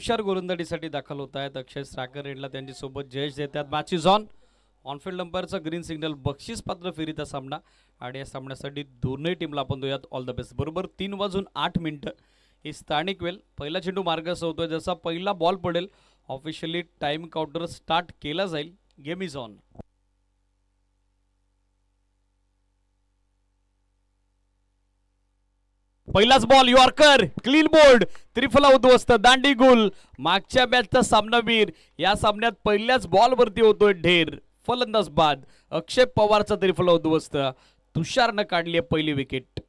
तुषार गोलंदाजीसाठी दाखल होत आहेत. अक्षय स्ट्रायकर एंडला त्यांच्यासोबत जयेश देतात. Match is on. ऑनफिल्ड अंपायरचा ग्रीन सिग्नल. बक्षीस पात्र फेरीचा सामना आणि या सामन्यासाठी दोन्ही टीमला आपण देऊयात ऑल द बेस्ट. बरोबर 3:08 ही स्थानिक वेळ. पहिला चेंडू मार्गास होतोय. जसा पहिला बॉल पडेल ऑफिशियली टाइम काउंटर स्टार्ट केला जाईल. Game is on. पहिलाच बॉल यॉर्कर क्लीन बोर्ड. त्रिफला उद्ध्वस्त दांडी गुल. मागच्या मॅचचा सामनावीर या सामन्यात पहिल्याच बॉल वरती होतोय ढेर. फलंदाज बाद. अक्षय पवारचा त्रिफला उद्ध्वस्त. तुषारनं काढली पहिली विकेट.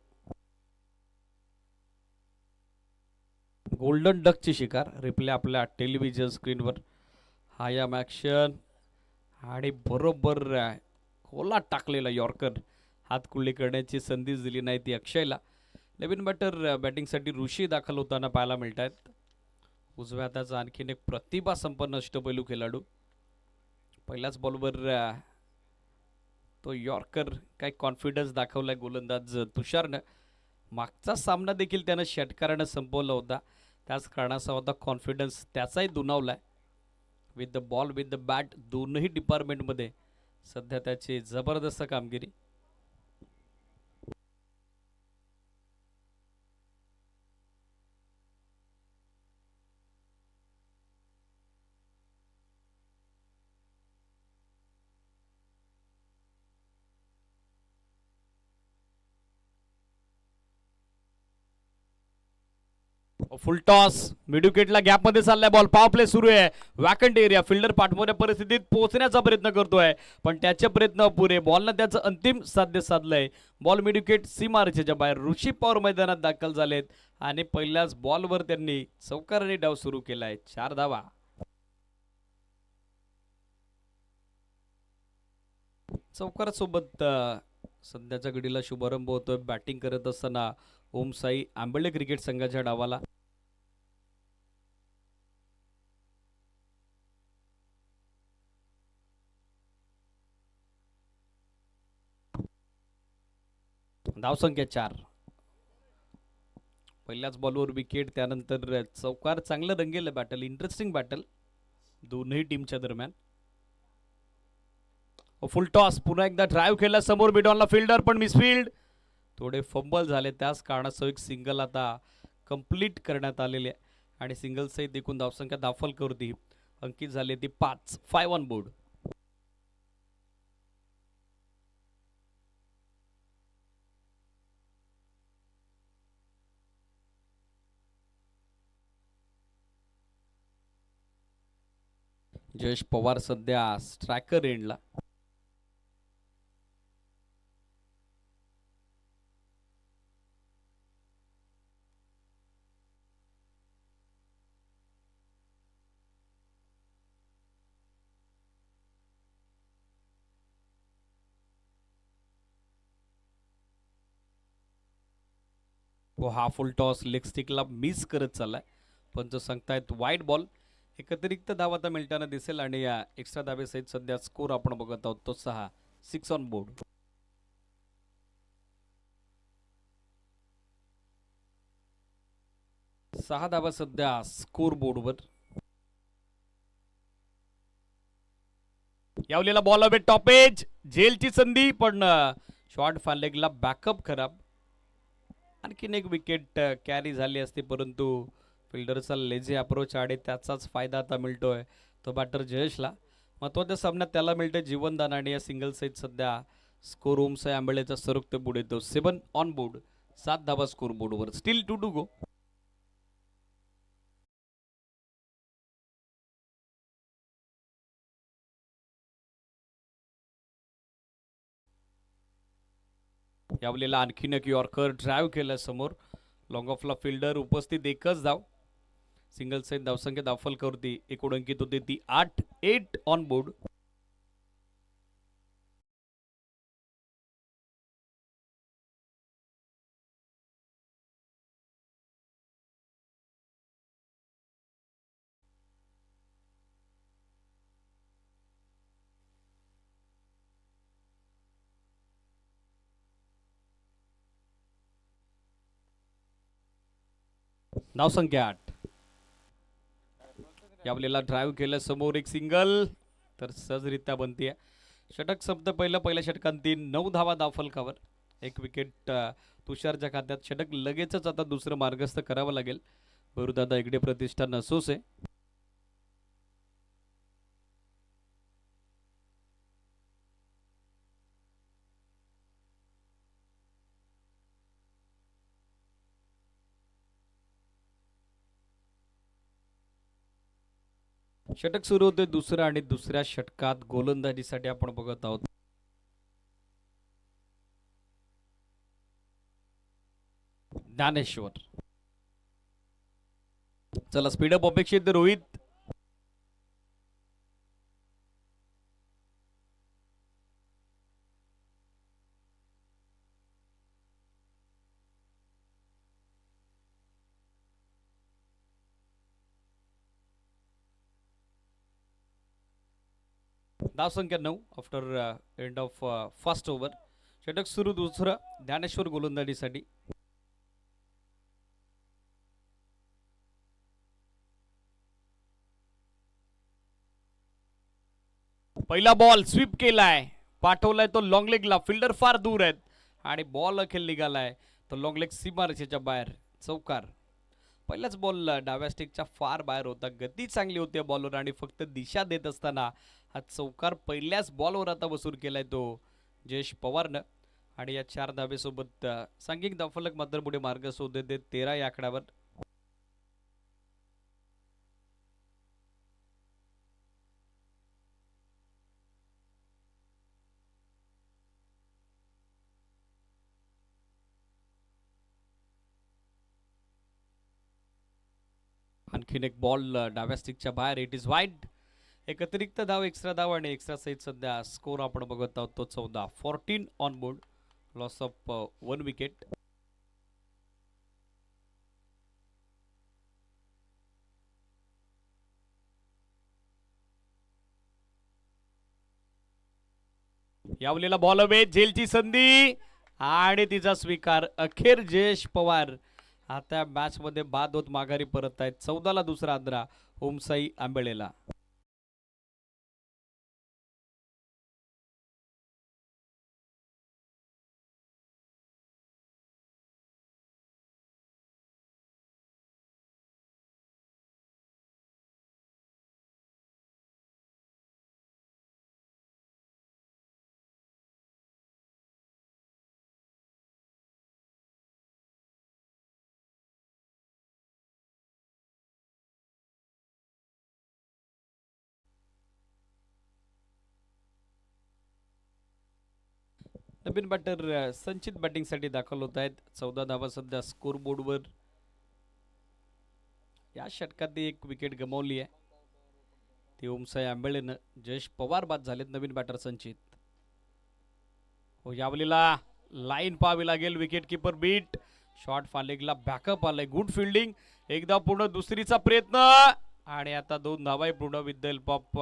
गोल्डन डकची शिकार. रिप्ले आपल्या टेलिव्हिजन स्क्रीनवर. हा या ॲक्शन आणि बरोबर खोला टाकलेला यॉर्कर. हातकुल्ली करण्याची संधी दिली नाही ती अक्षयला. नवीन बॅटर बॅटिंगसाठी ऋषी दाखल होताना पाहायला मिळत आहेत. उजव्या हाताचा आणखीन एक प्रतिभा संपन्न अष्टपैलू खेळाडू. पहिल्याच बॉलवर तो यॉर्कर काय कॉन्फिडन्स दाखवलाय गोलंदाज तुषारनं. मागचा सामना देखील त्यानं षटकारानं संपवला होता. त्याच कारणाचा होता कॉन्फिडन्स त्याचाही दुणावलाय. With the ball with the bat दोनही डिपार्टमेंटमध्ये सध्या त्याची जबरदस्त कामगिरी. फुल टॉस. मिड विकेटला गॅपमध्ये चाललाय बॉल. पॉवर प्ले सुरू आहे. Vacant area. फिल्डर पाठमोऱ्या परिस्थितीत पोहोचण्याचा प्रयत्न करतोय पण त्याचे प्रयत्न अपुरे. बॉलनं त्याचं अंतिम साध्य साधलंय. बॉल मिड विकेट सीमारेषेच्या बाहेर. ऋषी पवार मैदानात दाखल झालेत आणि पहिल्याच बॉलवर त्यांनी चौकाराने डाव सुरू केलाय. 4 धावा. चौकारासोबत सध्याच्या घडीला शुभारंभ होतोय बॅटिंग करत असताना ओम साई आंबेले क्रिकेट संघाच्या डावाला. धावसंख्या 4. पहिल्याच बॉलवर विकेट. त्यानंतर चौकार. चांगलं रंगेलं बॅटल. इंटरेस्टिंग बॅटल दोन्ही टीमच्या दरम्यान. फुल टॉस. पुन्हा एकदा ड्राईव्ह केला समोर मिडॉनला. फिल्डर पण मिसफिल्ड. थोडे फंबल झाले. त्याच कारणासह एक सिंगल आता कंप्लीट करण्यात आलेले आणि सिंगल सहित एकूण धावसंख्या दाखल करती अंकित झाली ती 5. 5 ऑन बोर्ड. जयेश पवार सध्या स्ट्रायकर एंडला. हा फुल टॉस लेग स्टिकला मिस करत चाललाय. पंच सांगतायत वाईट बॉल. एक अतिरिक्त धाव आता मिळताना दिसेल आणि या एक्स्ट्रा धावेसहित सध्या स्कोर आपण बघत आहोत तो 6. 6 ऑन बोर्ड. सहा धावा सध्या स्कोर बोर्डवर. यावलेला बॉल अवे टॉप एज. झेलची संधी पण शॉर्ट फालेगला बॅकअप खराब. आणखीन एक विकेट कॅरी झाली असती परंतु फिल्डरचा लेझी अप्रोच आणि त्याचाच फायदा आता मिळतोय तो बॅटर जयेशला. महत्वाच्या सामन्यात त्याला मिळते जीवनदान आणि या सिंगल सहित सध्या स्कोर ओमसाई आंबेलेचा सरकते पुढे येतो. 7 ऑन बोर्ड. 7 धावा स्कोर बोर्डवर. Steel 2 to go. यावलेला आणखीन एक यॉर्कर. ड्राईव्ह केला समोर. लॉंग ऑफला फिल्डर उपस्थित. एकच धाव. सिंगल सहित धावसंख्या दाखल करते. एकूण अंकित होते ती 8. 8 ऑन बोर्ड. धावसंख्या 8. यावलेला ड्राईव्ह केलं समोर एक सिंगल तर सहजरित्या बनते. षटक संपतं पहिल्या षटकांती 9 धावा धावफलकावर. एक विकेट तुषारच्या खात्यात. षटक लगेचच आता दुसरं मार्गस्थ करावं लागेल गुरुदादा हेगडे प्रतिष्ठान असोसे. षटक सुरू होते दुसरं आणि दुसऱ्या षटकात गोलंदाजीसाठी आपण बघत आहोत ज्ञानेश्वर. चला स्पीडअप अपेक्षित रोहित. धाव संख्या 9 after end of first over. षटक सुरू दुसरं ज्ञानेश्वर गोलंदाजीसाठी. पहिला बॉल स्वीप केलाय, पाठवलाय तो लॉंग लेगला. फिल्डर फार दूर आहेत आणि बॉल अखेर निघालाय तो लॉंग लेग सीमारेषेच्या बाहेर. चौकार. पहिलाच बॉल डाव्या स्टिकच्या फार बाहेर होता. गती चांगली होती बॉलवर आणि फक्त दिशा देत असताना हा चौकार पहिल्याच बॉलवर आता वसूल केलाय तो जयेश पवारनं. आणि या 4 धावेसोबत सांघिक धावफलक मात्र पुढे मार्ग शोधते ते 13 या आकड्यावर. आणखीन एक बॉल डाव्या स्टिकच्या बाहेर. It is wide. एक अतिरिक्त धाव, एक्स्ट्रा धाव आणि एक्स्ट्रा सहित सध्या स्कोर आपण बघत आहोत तो 14. 14 on board. Loss of 1 wicket. यावलेला बॉल हवे, झेलची संधी आणि तिचा स्वीकार. अखेर जयेश पवार आता मॅच मध्ये बाद होत माघारी परत आहेत. 14 ला दुसरा आंध्रा ओमसाई आंबेळेला. नवीन बॅटर संचित बॅटिंगसाठी दाखल होत आहेत. 14 धावा सध्या स्कोर बोर्डवर. या षटकात एक विकेट गमावली आहे ती ओमसाई आंबेळेनं. जयेश पवार बाद झालेत. नवीन बॅटर संचित. हो यावलीला लाईन पाहावी लागेल. Wicket keeper beat. शॉट फालेगला बॅकअप आलाय. Good fielding. एकदा पूर्ण दुसरीचा प्रयत्न आणि आता 2 धावा पूर्ण विथ द हेल्प ऑफ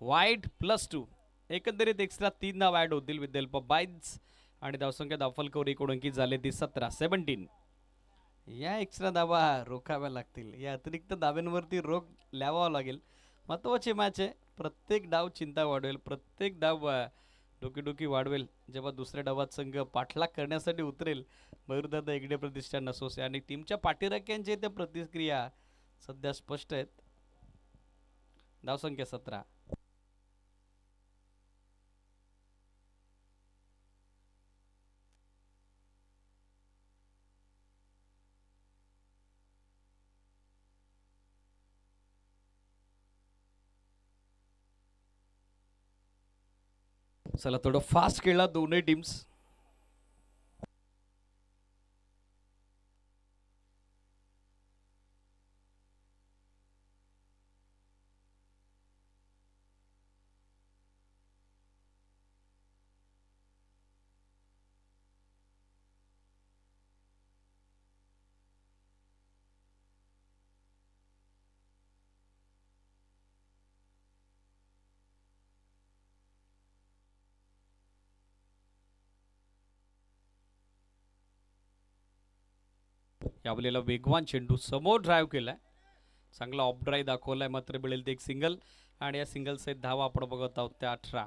वाईट +2. एकंदरीत एक्स्ट्रा 3 धाव ऍड होतील विथ द हेल्प ऑफ बाईज आणि धावसंख्या धावफलकावर एकूण अंकी झाले ती 17. या एक्स्ट्रा धावा रोखाव्या लागतील. या अतिरिक्त धाव्यांवरती रोख लावावा लागेल. महत्वाची मॅच आहे. प्रत्येक डाव चिंता वाढवेल. प्रत्येक डाव डोकीडोकी वाढवेल जेव्हा दुसऱ्या डावात संघ पाठलाग करण्यासाठी उतरेल. मयूरदादा हेगडे प्रतिष्ठान असोसे आणि टीमच्या पाठीराख्यांचे त्या प्रतिक्रिया सध्या स्पष्ट आहेत. धावसंख्या 17. चला थोडं फास्ट खेळला दोन्ही टीम्स. यावलेला वेगवान चेंडू समोर ड्राईव्ह केलाय. चांगला ऑफ ड्राईव्ह दाखवलाय, मात्र मिळेल ते एक सिंगल. आणि या सिंगल सहित धावा आपण बघत आहोत त्या 18.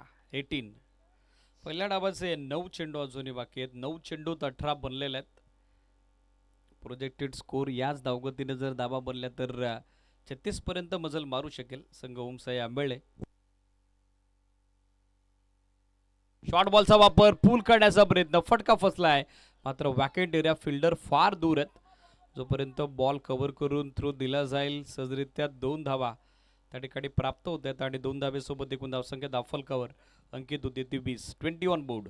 पहिल्या डावाचे 9 चेंडू अजूनही बाकी आहेत. 9 चेंडूत 18 बनलेले आहेत. प्रोजेक्टेड स्कोर याच धावगतीने जर धावा बनल्या तर 36 पर्यंत मजल मारू शकेल संघ ओमसाई आंबेळे. शॉर्ट बॉलचा वापर, पूल करण्याचा प्रयत्न, फटका फसलाय, मात्र वॅकेंट एरिया, फिल्डर फार दूर आहेत. जोपर्यंत बॉल कव्हर करून थ्रो दिला जाईल सहजरित्या 2 धावा त्या ठिकाणी प्राप्त होत आहेत. आणि 2 धावेसोबत एकूण धावसंख्या दाफल कव्हर अंकित होते ती 20 on board.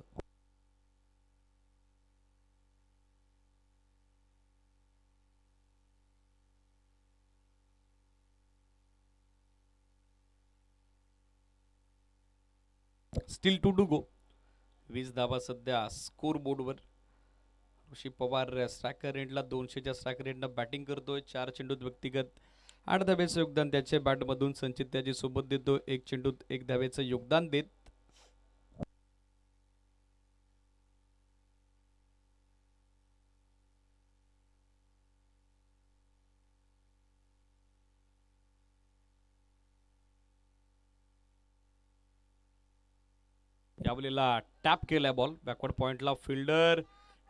Still to go. 20 धावा सध्या स्कोर बोर्डवर. ऋषी पवार स्ट्रायकर एंडला 200च्या स्ट्रायकर एंडनं बॅटिंग करतोय. 4 चेंडूत व्यक्तिगत 8 धावेचं योगदान त्याचे बॅटमधून. संचित त्याची सोबत देतो 1 चेंडूत 1 धावेचं योगदान देत. यावेळेला टॅप केलाय बॉल बॅकवर्ड पॉइंटला. फिल्डर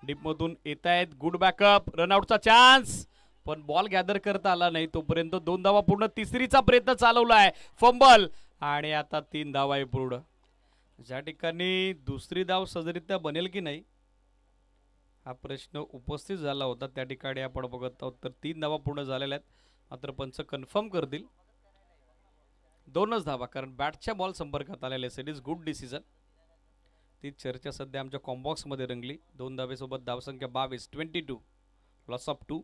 डीपमधून येत आहेत. गुड बॅकअप, रनआउटचा चान्स, पण बॉल गॅदर करता आला नाही. तोपर्यंत 2 धावा पूर्ण. तिसरीचा प्रयत्न चालवलाय, फंबल, आणि आता 3 धावा आहे पूर्ण. ज्या ठिकाणी दुसरी धाव सहजरित्या बनेल की नाही हा प्रश्न उपस्थित झाला होता, त्या ठिकाणी आपण बघत आहोत तर 3 धावा पूर्ण झालेल्या आहेत. मात्र पंच कन्फर्म करतील 2च धावा, कारण बॅटच्या बॉल संपर्कात आलेले. It is good decision. ती चर्चा सध्या आमच्या कॉम्बॉक्स मध्ये रंगली. 2 धावेसोबत धावसंख्या 22, लॉस ऑफ 2.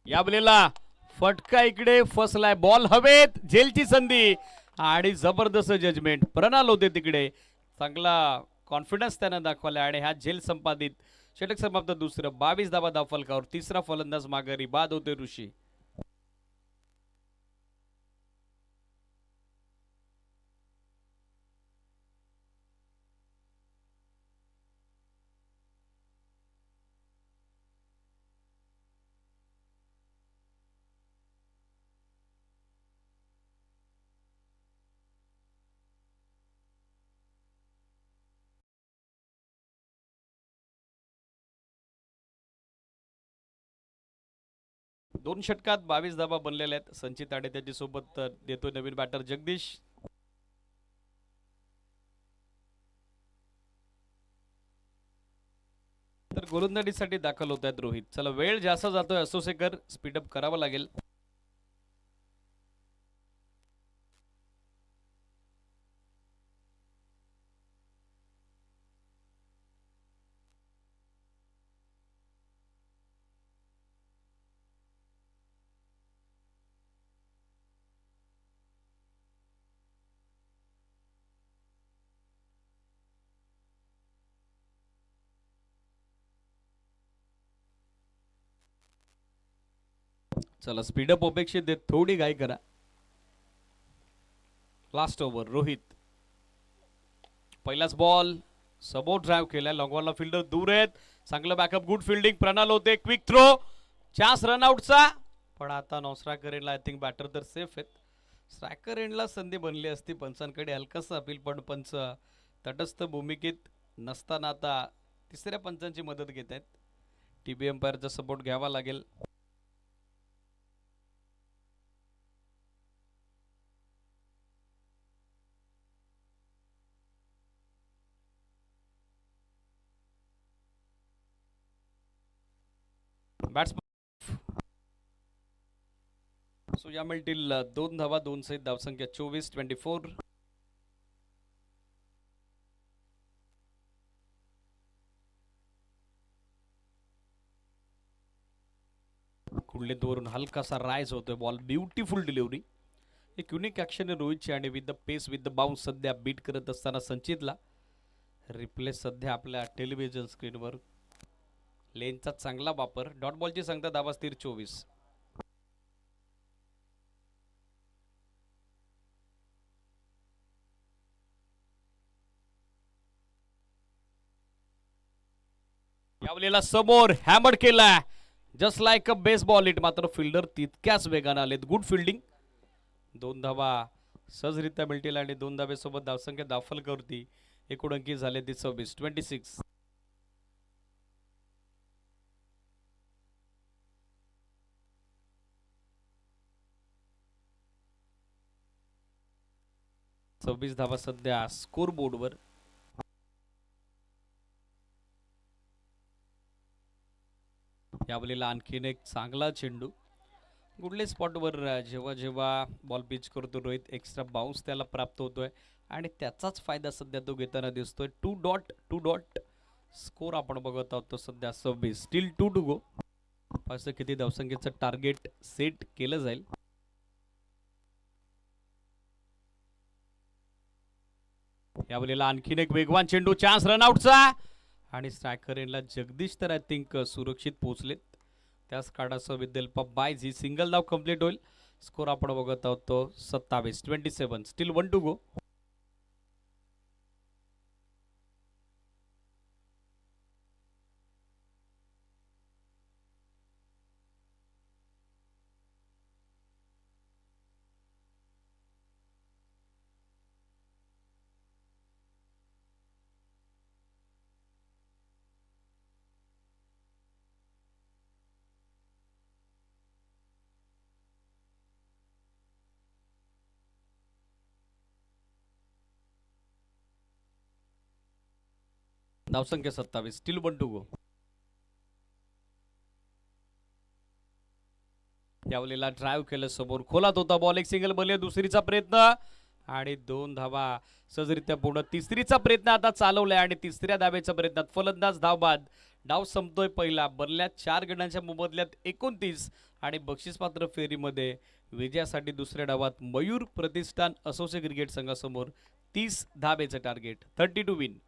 याबलेला फटका इकडे फसलाय, बॉल हवेत, झेलची संधी आणि जबरदस्त जजमेंट. प्रणाल होते तिकडे, चांगला कॉन्फिडन्स त्यानं दाखवला आणि हा झेल संपादित. षटक समाप्त दुसरं. 22 धावा धावफलकावर. तिसरा फलंदाज माघारी, बाद होते ऋषी. दोन षटकात 22 धावा बनलेल्या आहेत. संचित आणि त्याच्या सोबत देतोय नवीन बॅटर जगदीश. तर गोलंदाजीसाठी दाखल होत आहेत रोहित. चला, वेळ जास्त जातोय, असोसेकर स्पीडअप करावं लागेल. चला, स्पीडअप अपेक्षित देत, थोडी घाई करा. Last over. रोहित, पहिलाच बॉल, सबो ड्राईव्ह केलाय, लॉंगॉनला फिल्डर दूर आहेत. चांगलं बॅकअप, गुड फिल्डिंग. प्रणाल होते, क्विक थ्रो, चान्स रनआउटचा, पण आता नॉस्ट्रायकर एंडला आय थिंक बॅटर तर सेफ आहेत. स्ट्रायकर एंडला संधी बनली असती. पंचांकडे हलकंसं अपील, पण पंच तटस्थ भूमिकेत नसताना आता तिसऱ्या पंचांची मदत घेत आहेत. टीबी एम्पायरचा सपोर्ट घ्यावा लागेल. बॅट्समन सो या मिळतील 2 धावा, 2 सहित धावसंख्या 24. कुंडलेतवरून हलकासा राईज होतोय बॉल, ब्युटिफुल डिलिव्हरी. एक युनिक ऍक्शन आहे रोहितची आणि with the pace, with the bounce सध्या बीट करत असताना संचितला. रिप्ले सध्या आपल्या टेलिव्हिजन स्क्रीनवर लेनचा चांगला वापर. डॉट बॉलची संख्या धावा स्थिर 24. यावलेला समोर हॅमर केला just like a baseball hit. मात्र फिल्डर तितक्याच वेगाने आलेत. Good fielding. 2 धावा सहजरित्या मिळतील आणि 2 धावेसोबत धावसंख्या दाखल करती. एकूण अंकी झाले 26. सव्वीस धावा सध्या स्कोर बोर्डवर. यावेळेला आणखीन एक चांगला चेंडू. गुडले स्पॉटवर जेव्हा जेव्हा बॉल पिच करतो रोहित, एक्स्ट्रा बाउन्स त्याला प्राप्त होतोय आणि त्याचाच फायदा सध्या तो घेताना दिसतोय. 2 डॉट स्कोर आपण बघत आहोत तो सध्या 26. Still 2 to go. असं किती धावसंख्येचं टार्गेट सेट केलं जाईल. यावेळेला आणखीन एक वेगवान चेंडू. चान्स रनआउटचा आणि स्ट्रायकर यांना जगदीश तर आय थिंक सुरक्षित पोहोचलेत. त्याच काढासह विद्यल बायज ही सिंगल धाव कंप्लीट होईल. स्कोर आपण बघत आहोत तो 27. Still 1 to go. धावसंख्या 27. Still 1 to go. यावेळेला ड्राईव्ह केलं समोर. खोलात होता बॉल. एक सिंगल बले. दुसरीचा प्रयत्न आणि 2 धावा सहजरित्या पूर्ण. तिसरीचा प्रयत्न आता चालवलाय आणि तिसऱ्या धावेच्या प्रयत्नात फलंदाज धावबाद. डाव संपतोय पहिला. बदल्यात 4 गणांच्या मोबदल्यात 29 आणि बक्षीसपात्र फेरीमध्ये विजयासाठी दुसऱ्या डावात मयूर प्रतिष्ठान असोसिएट क्रिकेट संघासमोर 30 धावेचं टार्गेट. 30 to win.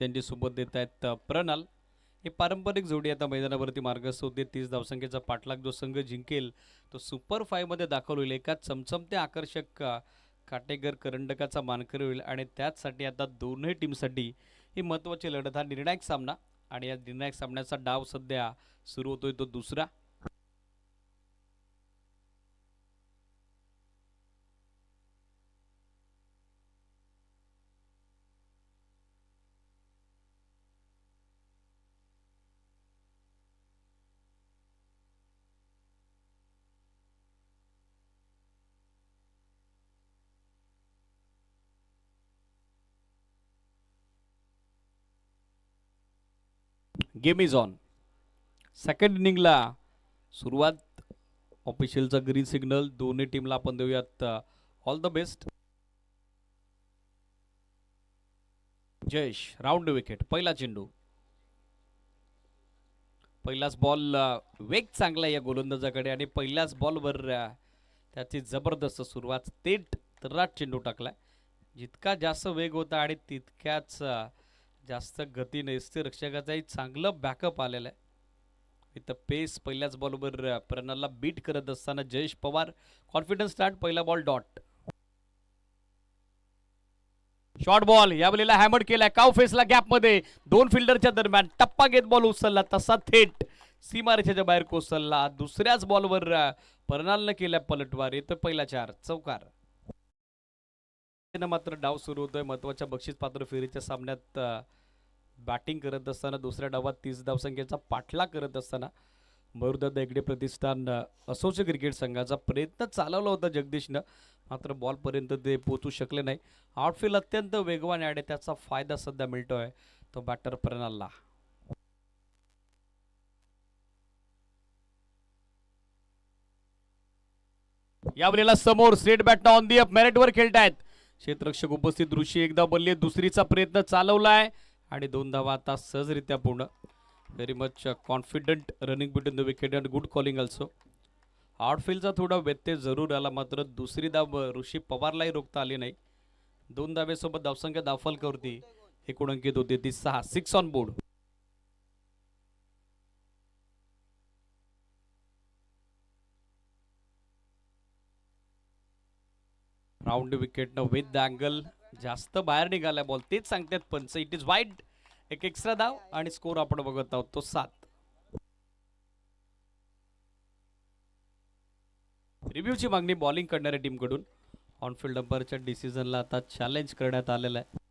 त्यांची सोबत देत आहेत प्रणाल. ही पारंपरिक जोडी आता मैदानावरती मार्गस्थ होते. 30 धावसंख्येचा पाठलाग जो संघ जिंकेल तो सुपर 5 मध्ये दाखल होईल. एका चमचमत्या आकर्षक काटेकर करंडकाचा मानकरी होईल आणि त्याचसाठी आता दोन्ही टीमसाठी ही महत्त्वाची लढत, हा निर्णायक सामना. आणि या निर्णायक सामन्याचा डाव सध्या सुरू होतोय तो दुसरा. Game is on. सेकंड इनिंगला सुरुवात. ऑफिशियलचा ग्रीन सिग्नल. दोन्ही टीमला आपण देऊयात all the best. Jayesh round wicket. पहिला चेंडू. पहिलाच बॉल. वेग चांगला या गोलंदाजाकडे आणि पहिल्याच बॉलवर त्याची जबरदस्त सुरुवात. थेट तर्राट चेंडू टाकलाय. जितका जास्त वेग होता आणि तितक्याच जास्त गतीने रक्षकाचाही चांगलं बॅकअप आलेलं आहे. इथं पेस पहिल्याच बॉलवर प्रणालला बीट करत असताना जयेश पवार कॉन्फिडन्स स्टार्ट. पहिला बॉल डॉट. शॉर्ट बॉल या बॉलला हॅमर केलाय काव फेसला गॅपमध्ये. दोन फिल्डरच्या दरम्यान टप्पा घेत बॉल उचलला तसा थेट सीमारेषेच्या बाहेर कोसळला. दुसऱ्याच बॉलवर प्रणालनं केल्या पलटवार. येतो पहिला 4 चौकार. मात्र डाव सुरू होतोय महत्वाच्या बक्षीस पात्र फेरीच्या सामन्यात. बॅटिंग करत असताना दुसऱ्या डावात 30 धावसंख्येचा पाठलाग करत असताना मरुदत्त हेगडे प्रतिष्ठान असोसिएट क्रिकेट संघाचा प्रयत्न चालवला होता जगदीशनं, मात्र बॉलपर्यंत ते पोहोचू शकले नाही. आउटफील्ड अत्यंत वेगवान आहे, त्याचा फायदा सध्या मिळतोय तो बॅटर प्रणालला. यावेळेला समोर straight bat on the up मेरिटवर खेळतायत. क्षेत्ररक्षक उपस्थित. ऋषी एकदा बल्ले दुसरीचा प्रयत्न चालवलाय आणि 2 धावा आता सहजरित्या पूर्ण. Very much confident running between the wicket and good calling also. आउटफील्डचा थोडा व्यत्यय जरूर आला, मात्र दुसरी धाव ऋषी पवारलाही रोखता आली नाही. 2 धावेसोबत धावसंख्या धावफलकावरती एकूण अंकित होते ती 6. 6 on board. Round wicket with the angle. जास्त बाहेर निघाला बॉल, तेच सांगतात पंच. It is wide. एक एक्स्ट्रा धाव आणि स्कोर आपण बघत आहोत तो 7. रिव्ह्यूची मागणी बॉलिंग करणाऱ्या टीमकडून. ऑनफिल्ड अंपायरच्या डिसिजनला आता चॅलेंज करण्यात आलेलं आहे.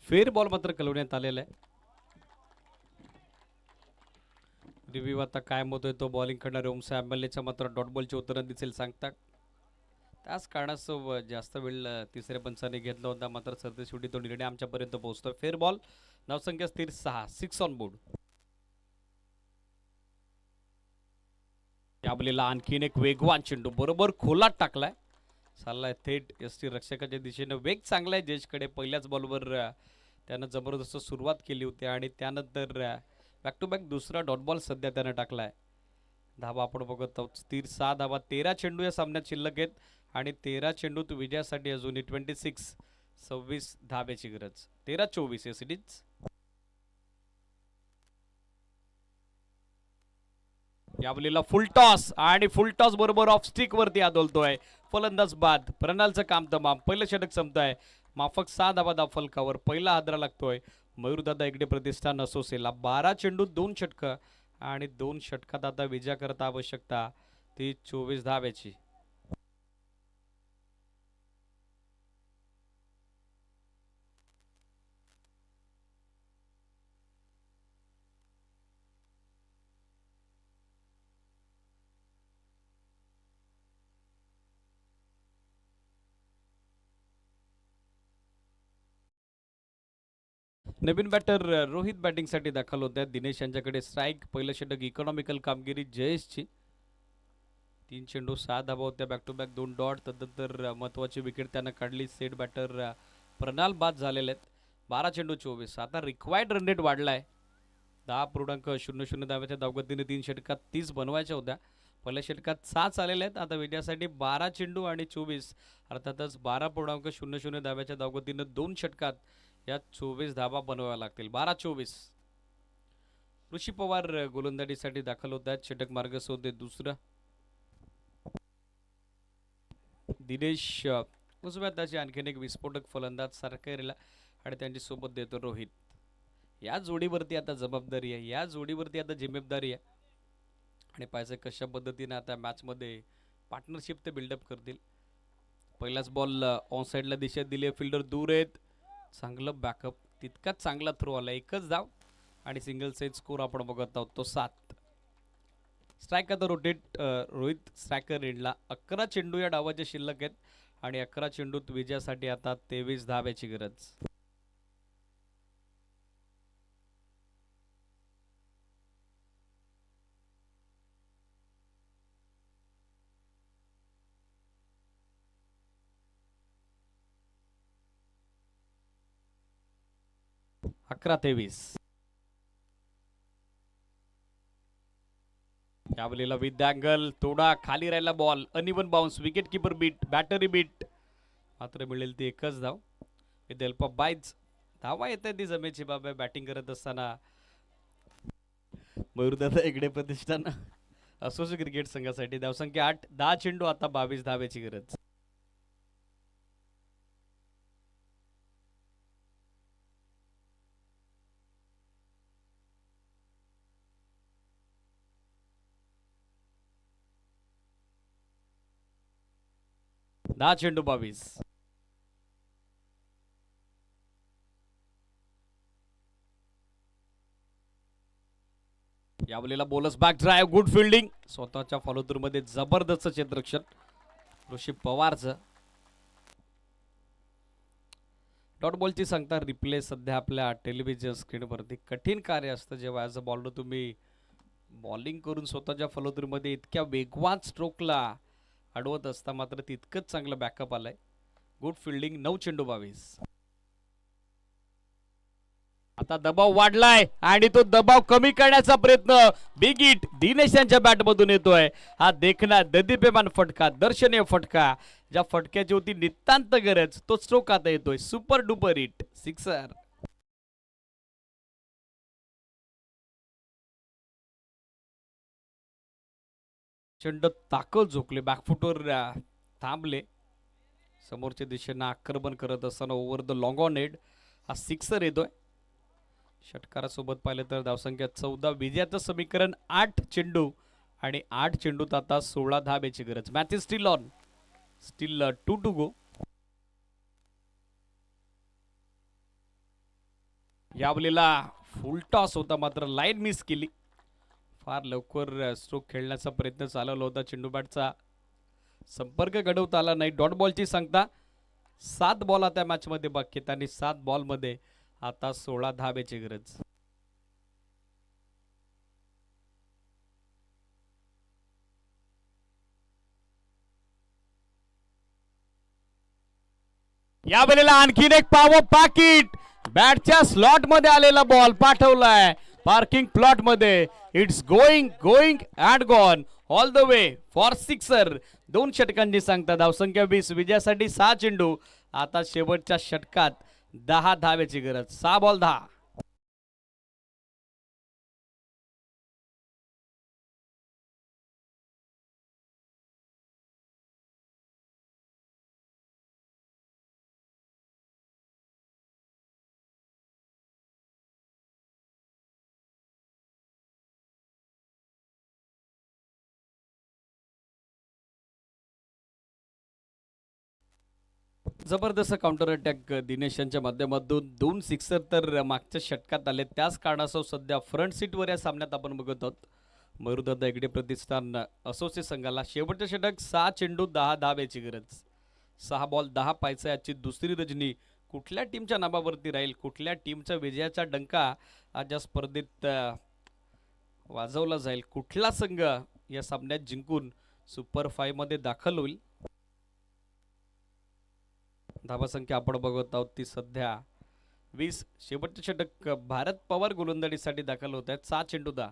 फेर बॉल मात्र कळवण्यात आलेला आहे. रिव्ह्यू आता काय होतोय तो बॉलिंग करणारे ओमसा एमएलएच्या मात्र डॉट बॉलची उत्तरं दिसेल सांगतात. त्याच कारणास्तव जास्त वेळ तिसऱ्या पंचाने घेतला होता, मात्र सरते शेवटी तो निर्णय आमच्यापर्यंत पोहोचतोय. फेर बॉल, धावसंख्या स्थिर 6, 6 ऑन बोर्ड. याबलीला आणखीन एक वेगवान चेंडू बरोबर खोलात टाकलाय, चाललाय थेट एसटी रक्षकाच्या दिशेने. वेग चांगला आहे जयेशकडे. पहिल्याच बॉलवर त्यानं जबरदस्त सुरुवात केली होती आणि त्यानंतर बॅक टू बॅक दुसरा डॉट बॉल सध्या त्यानं टाकलाय. धावा आपण बघत आहोत स्थिर 6 धावा. 13 चेंडू या सामन्यात शिल्लक आहेत आणि 13 चेंडूत विजयासाठी अजूनही 26 धाब्याची गरज. 13-24 या सिरीज. यावलीला फुल टॉस आणि फुल टॉस बरोबर ऑफ स्टिक वरती आदळतोय फलंदाज बाद. प्रणालचं काम तमाम. पहिलं षटक संपतंय. माफक 6 धावा फलकावर पहिला हादरा लागतोय मयूरदादा हेगडे प्रतिष्ठान असोसेला. 12 चेंडूत 2 षटक आणि 2 षटकात आता विजय करता आवश्यकता ती 24 धाव्याची. नवीन बॅटर रोहित बॅटिंगसाठी दाखल होत्या. दिनेश यांच्याकडे स्ट्राईक. पहिलं षटक इकॉनॉमिकल कामगिरी जयेशची. 3 चेंडू 6 धावा होत्या. Back to back 2 dot. तदनंतर महत्वाची विकेट त्यानं काढली. सेट बॅटर प्रणाल बाद झालेले आहेत. 12 चेंडू 24. आता रिक्वायर्ड रन रेट वाढलाय. 10.00 धाव्याच्या धावगतीने 3 षटकात 30 बनवायच्या होत्या. पहिल्या षटकात 6 आलेले आहेत. आता विजयासाठी 12 चेंडू आणि 24 अर्थातच 12.00 धाव्याच्या धावगतीने 2 षटकात या 24 धावा बनवाव्या लागतील. 12-24. ऋषी पवार गोलंदाजीसाठी दाखल होत आहेत. षटक मार्गस्थ होते दुसरं. दिनेश उजव्या हाताचे आणखीन एक विस्फोटक फलंदाज सरकारीला आणि त्यांची सोबत देतो रोहित. या जोडीवरती आता जबाबदारी आहे, या जोडीवरती आता जिम्मेदारी आहे आणि पाहिजे कशा पद्धतीने आता मॅचमध्ये पार्टनरशिप ते बिल्डअप करतील. पहिलाच बॉल ऑन साईडला दिशा दिली आहे. फिल्डर दूर आहेत. चांगलं बॅकअप. तितकाच चांगला थ्रो आला. एकच धाव आणि सिंगल साईज स्कोर आपण बघत आहोत तो 7. स्ट्राईक आता रोटेट रोहित स्ट्रायकर एंडला. 11 चेंडू या डावाचे शिल्लक आहेत आणि 11 चेंडूत विजयासाठी आता 23 धाव्याची गरज. अकरा 23. यावेळेला विथ अँगल थोडा खाली राहिला ball. Uneven bounce. Wicket keeper beat. Batter beat. मात्र मिळेल ती एकच धाव विथ हेल्प ऑफ बायज. धावा येते ती जमेची बाब आहे. बॅटिंग करत असताना मयूरदादा हेगडे प्रतिष्ठान असोसिएट क्रिकेट संघासाठी धावसंख्या 8. 10 चेंडू आता 22 धाव्याची गरज. दहा चेंडू 22. यावेळेला बोलस बॅक ड्राइव्ह. Good fielding. स्वतःच्या फॉलोथ्रू मध्ये जबरदस्त क्षेत्ररक्षण ऋषी पवारचं. डॉट बॉलची सांगता रिप्ले सध्या आपल्या टेलिव्हिजन स्क्रीनवरती कठीण कार्य असतं जेव्हा ॲज अ बॉलर तुम्ही बॉलिंग करून स्वतःच्या फॉलोथ्रू मध्ये इतक्या वेगवान स्ट्रोकला अडवत असता. मात्र तितकंच चांगलं बॅकअप आलंय. Good fielding. 9 चेंडू 22. आता दबाव वाढलाय आणि तो दबाव कमी करण्याचा प्रयत्न बिग हिट दिनेश यांच्या बॅटमधून येतोय. हा देखना ददीप्यमान फटका, दर्शनीय फटका, ज्या फटक्याची होती नितांत गरज, तो स्ट्रोक आता येतोय. Super duper hit. Sixer. Chand ताकद झोकले. बॅकफुटवर थांबले. समोरच्या दिशेनं आक्रमण करत असताना over the long on head हा सिक्सर येतोय. षटकारासोबत पाहिलं तर धावसंख्या 14. विजयाचं समीकरण 8 चेंडू आणि 8 चेंडूत आता 16 धाब्याची गरज. Match is still on. Still 2 to go. यावलेला फुल टॉस होता मात्र लाईन मिस केली. फार लवकर स्ट्रोक खेळण्याचा प्रयत्न चालवला होता. चेंडू बॅटचा संपर्क घडवता आला नाही. डॉट बॉलची सांगता 7 बॉल आता मॅच मध्ये बाकी आहेत आणि 7 बॉल मध्ये आता 16 धाब्याची गरज. या वेळेला आणखीन एक पॉवर पाकिट. बॅटच्या स्लॉट मध्ये आलेला बॉल पाठवलाय पार्किंग प्लॉट मध्ये. It's going and gone all the way for sixer. 2 षटकांची सांगता. धावसंख्या 20. विजयासाठी 6 चेंडू. आता शेवटच्या षटकात 10 धाब्याची गरज. 6 बॉल 10. जबरदस्त काउंटर अटॅक दिनेश यांच्या माध्यमातून. 2 सिक्सर तर मागच्या षटकात आले. त्याच कारणास्तव सध्या फ्रंट सीटवर या सामन्यात आपण बघत आहोत. मरुदादा हेगडे प्रतिष्ठान असोसिएट संघाला शेवटचे षटक 6 चेंडू 10 धाब्याची गरज. 6 बॉल 10 पायचा. याची दुसरी रजनी कुठल्या टीमच्या नावावरती राहील, कुठल्या टीमच्या विजयाचा डंका आज या स्पर्धेत वाजवला जाईल, कुठला संघ या सामन्यात जिंकून सुपर 5 मध्ये दाखल होईल. धावा संख्या आपण बघत आहोत ती सध्या 20. शेवटचे षटक भारत पवार गोलंदाजीसाठी दाखल होत आहेत. 6 चेंडू 10.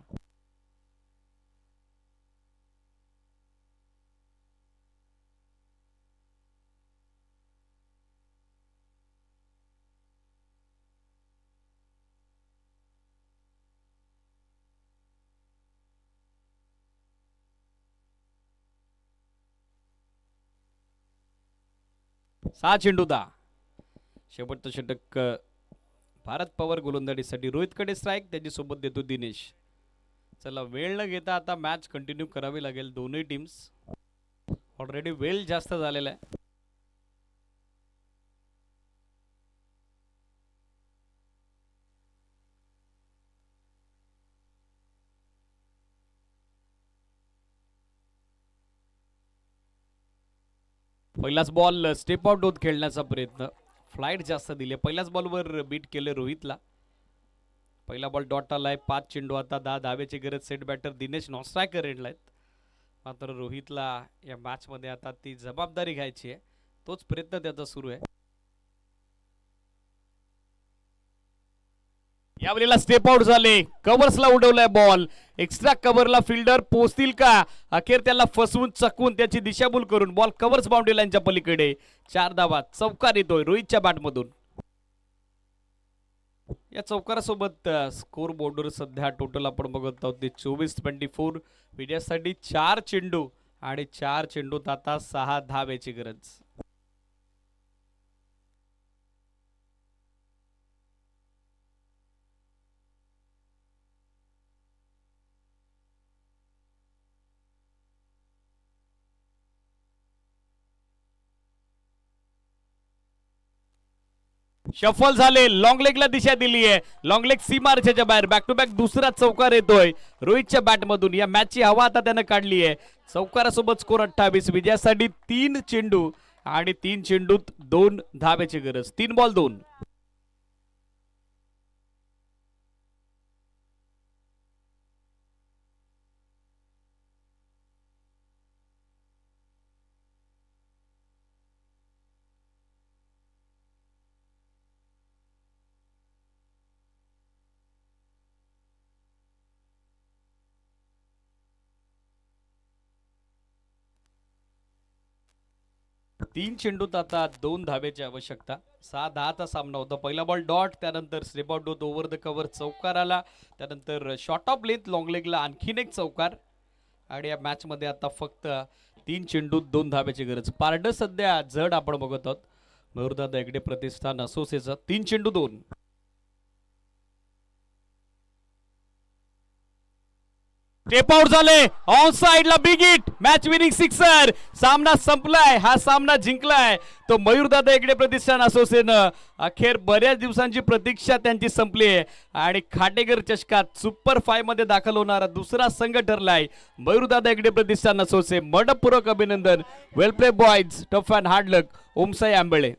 चेंडू 10. शेवटचं षटक भारत पवार गोलंदाजीसाठी. रोहितकडे स्ट्राईक, त्याच्यासोबत देतो दिनेश. चला वेळ न घेता आता मॅच कंटिन्यू करावी लागेल. दोन्ही टीम्स ऑलरेडी वेळ जास्त झालेला आहे. पहिलाच बॉल स्टेप आउट होत खेळण्याचा प्रयत्न. फ्लाईट जास्त दिले. पहिल्याच बॉलवर बीट केले रोहितला. पहिला बॉल डॉट आलाय. 5 चेंडू आता 10 धाब्याची गरज. Set batter Dinesh non striker एंडला. मात्र रोहितला या मॅच मध्ये आता ती जबाबदारी घ्यायची आहे. तोच प्रयत्न त्याचा सुरू आहे. यावेळेला स्टेप आउट झाले. कव्हर्सला उडवलाय बॉल. एक्स्ट्रा कव्हरला फिल्डर पोहोचतील का. अखेर त्याला फसवून चकवून त्याची दिशाभूल करून बॉल कव्हर्स बाउंड्री लाईनच्या पलीकडे. 4 धावा. चौकार येतोय रोहितच्या बॅटमधून. या चौकारासोबत स्कोर बोर्डवर सध्या टोटल आपण बघत आहोत ते 24-24. विजयासाठी 4 चेंडू आणि 4 चेंडूत आता 6 धाब्याची गरज. शफल झाले. लॉंग लेगला दिशा दिली आहे. लॉंग लेग सीमारेषेच्या बाहेर. बॅक टू बॅक दुसरा चौकार येतोय रोहितच्या बॅटमधून. या मॅचची हवा आता त्यानं काढली आहे. चौकारासोबत स्कोर 28. विजयासाठी 3 चेंडू आणि 3 चेंडूत 2 धाब्याची गरज. 3 बॉल 2. तीन चेंडूत आता 2 धाब्याची आवश्यकता. 6-10चा सामना होता. पहिला बॉल डॉट, त्यानंतर स्टेप आउट होत ओव्हर द कव्हर चौकार आला. त्यानंतर शॉट ऑफ लेंथ लॉंग लेगला आणखीन एक चौकार. आणि या मॅच मध्ये आता फक्त 3 चेंडूत 2 धाब्याची गरज. पारड सध्या जड आपण बघत आहोत. मरुदादा हेगडे प्रतिष्ठान असोसिएशन. 3 चेंडू 2. टेप आउट झाले ऑन साइडला big hit match winning sixer. सामना संपलाय, हा सामना जिंकलाय तो मयूरदादा हेगडे प्रतिष्ठान असोसिएशननं. अखेर बऱ्याच दिवसांची प्रतीक्षा त्यांची संपली आहे आणि खाटेकर चषकात सुपर 5 मध्ये दाखल होणारा दुसरा संघ ठरलाय मयूरदादा हेगडे प्रतिष्ठान असोसिएशन. मनपूर्वक अभिनंदन. Well play boys, tough and hard luck. Omsai Ambale.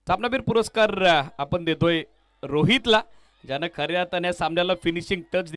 सामनावीर पुरस्कार आपण देतोय रोहितला, ज्यानं खऱ्या अर्थाने सामन्याला फिनिशिंग टच